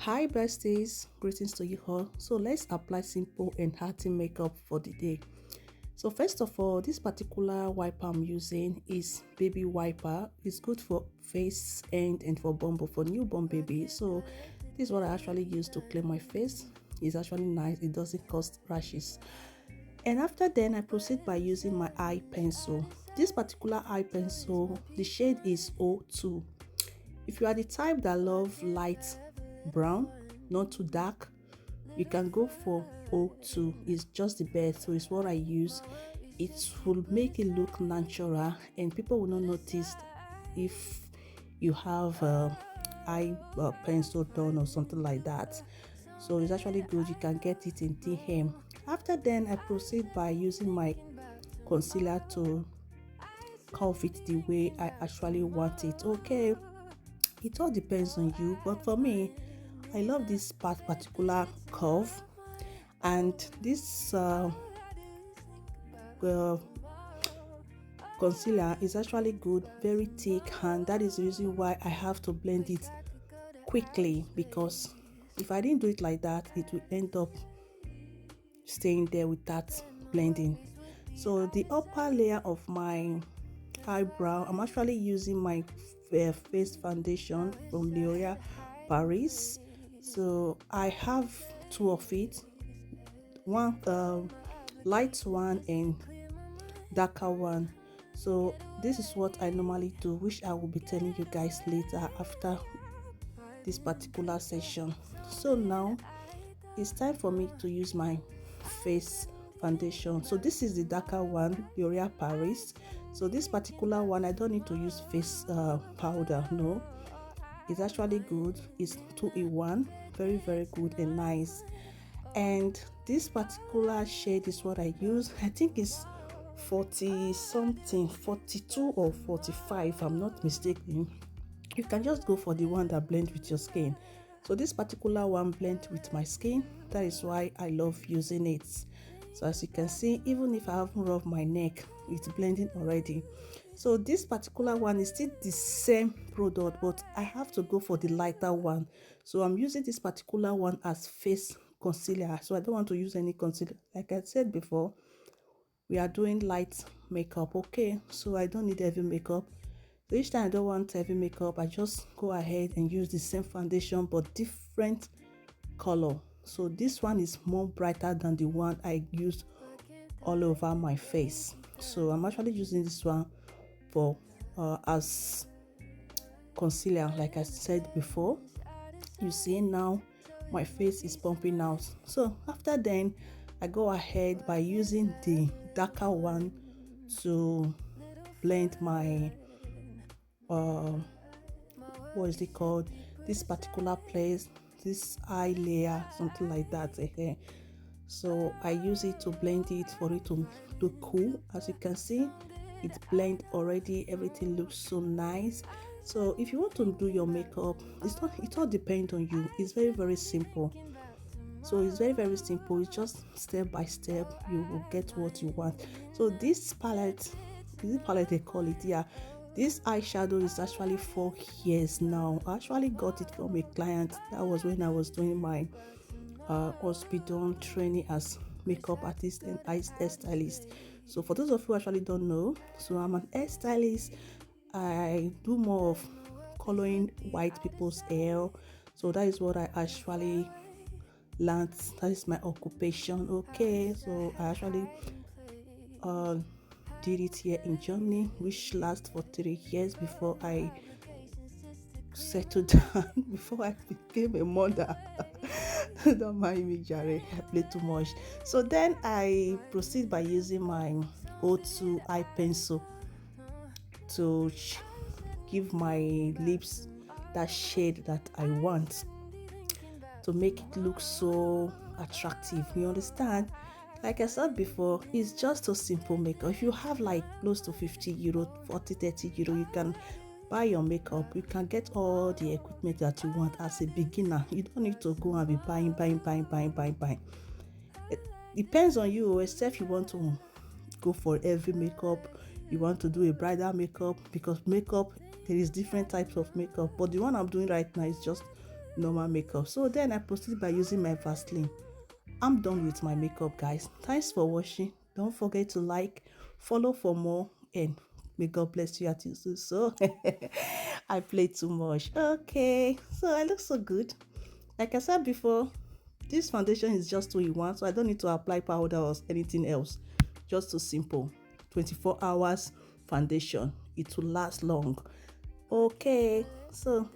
Hi besties, greetings to you all. So let's apply simple and hearty makeup for the day. So first of all, this particular wiper I'm using is baby wiper. It's good for face and for bumbo for newborn baby. So this is what I actually use to clean my face. It's actually nice. It doesn't cause rashes. And after then I proceed by using my eye pencil. This particular eye pencil, the shade is 02. If you are the type that love light brown, not too dark, you can go for 02. It's just the best. So it's what I use. It will make it look natural and people will not notice if you have eye pencil done or something like that. So it's actually good. You can get it in DM. After then I proceed by using my concealer to curve it the way I actually want it. Okay, it all depends on you, but for me, I love this particular curve, and this uh, concealer is actually good, very thick, and that is the reason why I have to blend it quickly, because if I didn't do it like that, it will end up staying there without blending. So the upper layer of my eyebrow, I'm actually using my face foundation from L'Oreal Paris. So I have two of it, one light one and darker one. So this is what I normally do, which I will be telling you guys later after this particular session. So now it's time for me to use my face foundation. So this is the darker one, L'Oreal Paris. So this particular one, I don't need to use face powder. No, it's actually good. It's 2 in 1, very good and nice. And this particular shade is what I use. I think it's 40 something, 42 or 45 if I'm not mistaken. You can just go for the one that blends with your skin. So this particular one blends with my skin. That is why I love using it. So as you can see, even if I haven't rubbed my neck, it's blending already. So this particular one is still the same product, but I have to go for the lighter one. So I'm using this particular one as face concealer. So I don't want to use any concealer. Like I said before, we are doing light makeup, okay? So I don't need heavy makeup. So each time I don't want heavy makeup, I just go ahead and use the same foundation but different color. So this one is more brighter than the one I used all over my face. So I'm actually using this one for as concealer. Like I said before, you see now my face is pumping out. So after then I go ahead by using the darker one to blend my what is it called, this particular place, this eye layer, something like that. So I use it to blend it for it to look cool. As you can see, it blend already, everything looks so nice. So if you want to do your makeup, it all depends on you. It's very simple. So it's very simple. It's just step by step, you will get what you want. So this palette, is it palette they call it? Yeah, this eyeshadow is actually 4 years now. I actually got it from a client. That was when I was doing my hospital training as makeup artist and hairstylist. So for those of you who actually don't know, so I'm an hairstylist. I do more of coloring white people's hair. So that is what I actually learned. That is my occupation. Okay, so I actually uh did it here in Germany, which lasted for 3 years before I settled down, before I became a mother. Don't mind me, Jare, I play too much. So then I proceed by using my O2 eye pencil to give my lips that shade that I want, to make it look so attractive. You understand? Like I said before, it's just a simple makeup. If you have like close to 50 euro, 40, 30 euro, you can buy your makeup. You can get all the equipment that you want as a beginner. You don't need to go and be buying. It depends on you, except you want to go for every makeup, you want to do a bridal makeup, because makeup, there is different types of makeup, but the one I'm doing right now is just normal makeup. So then I proceed by using my Vaseline. I'm done with my makeup, guys. Thanks for watching. Don't forget to like, follow for more, and may God bless you at you soon. So I played too much. Okay, so I look so good. Like I said before, this foundation is just 2 in 1, so I don't need to apply powder or anything else. Just too simple. 24 hours foundation. It will last long. Okay, so